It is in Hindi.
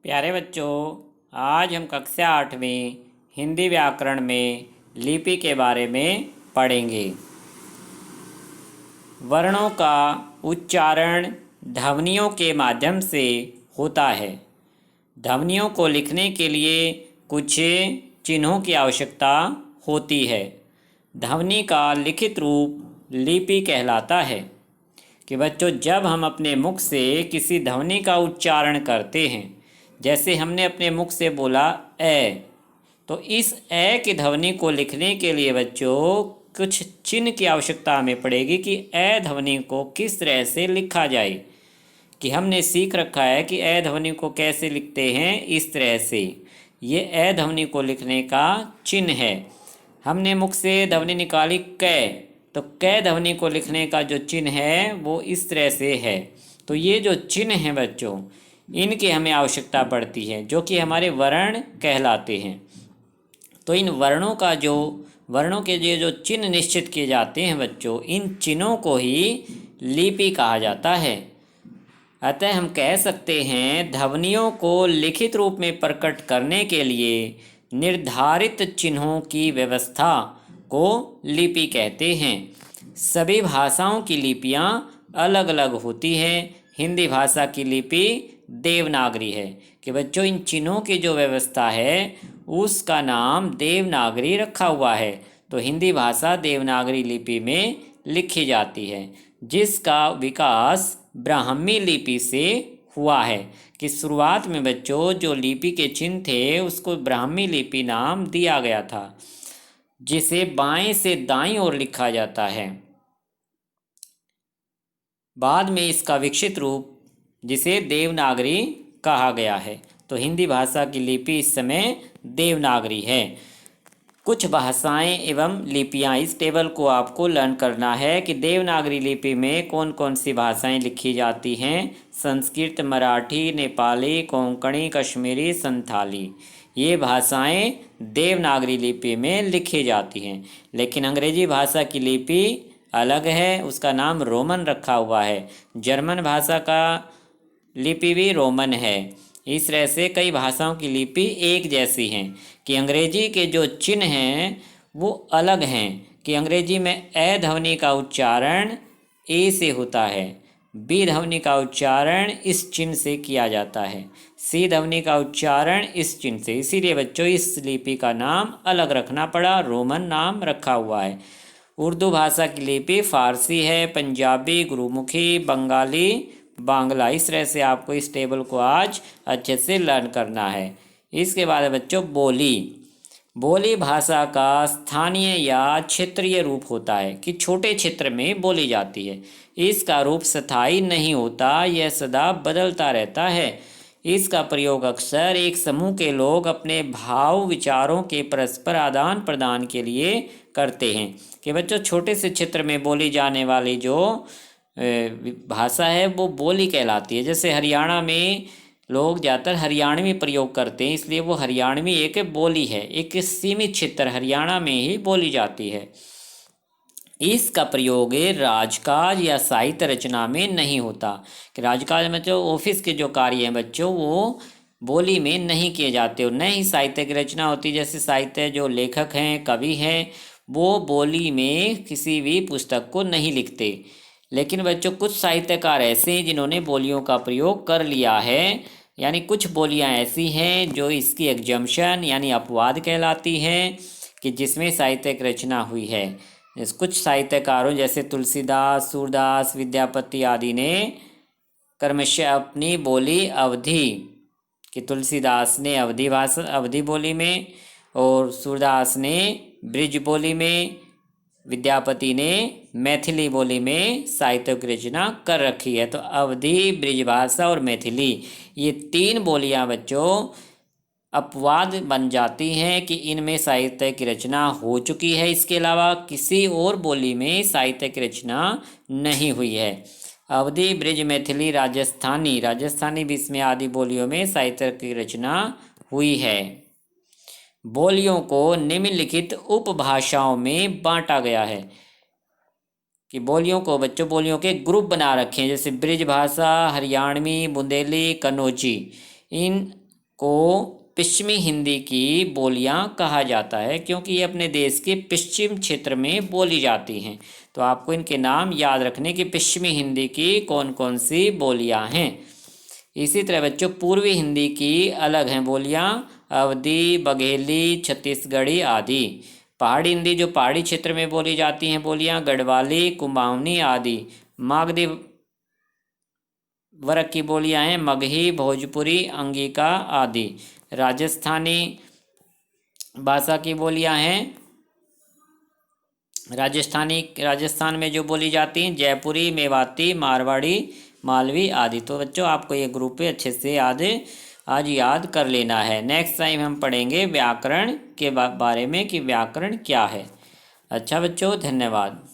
प्यारे बच्चों, आज हम कक्षा 8वीं हिंदी व्याकरण में लिपि के बारे में पढ़ेंगे। वर्णों का उच्चारण ध्वनियों के माध्यम से होता है। ध्वनियों को लिखने के लिए कुछ चिन्हों की आवश्यकता होती है। ध्वनि का लिखित रूप लिपि कहलाता है। कि बच्चों, जब हम अपने मुख से किसी ध्वनि का उच्चारण करते हैं, जैसे हमने अपने मुख से बोला ए, तो इस ए की ध्वनि को लिखने के लिए बच्चों कुछ चिन्ह की आवश्यकता हमें पड़ेगी कि ए ध्वनि को किस तरह से लिखा जाए। कि हमने सीख रखा है कि ए ध्वनि को कैसे लिखते हैं, इस तरह से। ये ए ध्वनि को लिखने का चिन्ह है। हमने मुख से ध्वनि निकाली कै, तो कै ध्वनि को लिखने का जो चिन्ह है वो इस तरह से है। तो ये जो चिन्ह हैं बच्चों, इनकी हमें आवश्यकता पड़ती है, जो कि हमारे वर्ण कहलाते हैं। तो इन वर्णों के लिए जो चिन्ह निश्चित किए जाते हैं बच्चों, इन चिन्हों को ही लिपि कहा जाता है। अतः हम कह सकते हैं, ध्वनियों को लिखित रूप में प्रकट करने के लिए निर्धारित चिन्हों की व्यवस्था को लिपि कहते हैं। सभी भाषाओं की लिपियां अलग अलग होती हैं। हिंदी भाषा की लिपि देवनागरी है। कि बच्चों, इन चिन्हों की जो व्यवस्था है उसका नाम देवनागरी रखा हुआ है। तो हिंदी भाषा देवनागरी लिपि में लिखी जाती है, जिसका विकास ब्राह्मी लिपि से हुआ है। कि शुरुआत में बच्चों जो लिपि के चिन्ह थे उसको ब्राह्मी लिपि नाम दिया गया था, जिसे बाएं से दाईं ओर लिखा जाता है। बाद में इसका विकसित रूप जिसे देवनागरी कहा गया है। तो हिंदी भाषा की लिपि इस समय देवनागरी है। कुछ भाषाएं एवं लिपियां, इस टेबल को आपको लर्न करना है कि देवनागरी लिपि में कौन कौन सी भाषाएं लिखी जाती हैं। संस्कृत, मराठी, नेपाली, कोंकणी, कश्मीरी, संथाली, ये भाषाएं देवनागरी लिपि में लिखी जाती हैं। लेकिन अंग्रेजी भाषा की लिपि अलग है, उसका नाम रोमन रखा हुआ है। जर्मन भाषा का लिपि भी रोमन है। इस तरह से कई भाषाओं की लिपि एक जैसी हैं। कि अंग्रेजी के जो चिन्ह हैं वो अलग हैं। कि अंग्रेजी में ए ध्वनि का उच्चारण ए से होता है, बी ध्वनि का उच्चारण इस चिन्ह से किया जाता है, सी ध्वनि का उच्चारण इस चिन्ह से। इसीलिए बच्चों इस लिपि का नाम अलग रखना पड़ा, रोमन नाम रखा हुआ है। उर्दू भाषा की लिपि फारसी है, पंजाबी, गुरुमुखी, बंगाली, बांग्ला। इस तरह से आपको इस टेबल को आज अच्छे से लर्न करना है। इसके बाद बच्चों बोली भाषा का स्थानीय या क्षेत्रीय रूप होता है। कि छोटे क्षेत्र में बोली जाती है। इसका रूप स्थायी नहीं होता, यह सदा बदलता रहता है। इसका प्रयोग अक्सर एक समूह के लोग अपने भाव विचारों के परस्पर आदान प्रदान के लिए करते हैं। कि बच्चों, छोटे से क्षेत्र में बोली जाने वाली जो भाषा है वो बोली कहलाती है। जैसे हरियाणा में लोग ज़्यादातर हरियाणवी प्रयोग करते हैं, इसलिए वो हरियाणवी एक बोली है। एक सीमित क्षेत्र हरियाणा में ही बोली जाती है। इसका प्रयोग राजकाज या साहित्य रचना में नहीं होता। कि राजकाज में जो ऑफिस के जो कार्य हैं बच्चों, वो बोली में नहीं किए जाते और न ही साहित्य की रचना होती। जैसे साहित्य जो लेखक हैं, कवि हैं, वो बोली में किसी भी पुस्तक को नहीं लिखते। लेकिन बच्चों कुछ साहित्यकार ऐसे हैं जिन्होंने बोलियों का प्रयोग कर लिया है। यानी कुछ बोलियां ऐसी हैं जो इसकी एग्जम्पशन यानी अपवाद कहलाती हैं, कि जिसमें साहित्यिक रचना हुई है। कुछ साहित्यकारों जैसे तुलसीदास, सूरदास, विद्यापति आदि ने क्रमशः अपनी बोली अवधी, कि तुलसीदास ने अवधी बोली में, और सूरदास ने ब्रिज बोली में, विद्यापति ने मैथिली बोली में साहित्यिक रचना कर रखी है। तो अवधी, ब्रिजभाषा और मैथिली, ये तीन बोलियां बच्चों अपवाद बन जाती हैं कि इनमें साहित्य की रचना हो चुकी है। इसके अलावा किसी और बोली में साहित्य की रचना नहीं हुई है। अवधी, ब्रिज, मैथिली, राजस्थानी भी इसमें आदि बोलियों में साहित्य की रचना हुई है। बोलियों को निम्नलिखित उपभाषाओं में बांटा गया है। कि बोलियों को बच्चों बोलियों के ग्रुप बना रखे हैं, जैसे ब्रिज भाषा, हरियाणवी, बुंदेली, कन्नौजी। इन को पश्चिमी हिंदी की बोलियां कहा जाता है, क्योंकि ये अपने देश के पश्चिम क्षेत्र में बोली जाती हैं। तो आपको इनके नाम याद रखने की पश्चिमी हिंदी की कौन कौन सी बोलियां हैं। इसी तरह बच्चों पूर्वी हिंदी की अलग हैं बोलियां, अवधी, बघेली, छत्तीसगढ़ी आदि। पहाड़ी हिंदी जो पहाड़ी क्षेत्र में बोली जाती हैं बोलियां, गढ़वाली, कुमाऊनी आदि। मागधी वर्ग की बोलियां हैं मगही, भोजपुरी, अंगिका आदि। राजस्थानी भाषा की बोलियां हैं राजस्थान में जो बोली जाती हैं जयपुरी, मेवाती, मारवाड़ी, मालवी आदि। तो बच्चों आपको ये ग्रुप पे अच्छे से आज याद कर लेना है। नेक्स्ट टाइम हम पढ़ेंगे व्याकरण के बारे में कि व्याकरण क्या है। अच्छा बच्चों, धन्यवाद।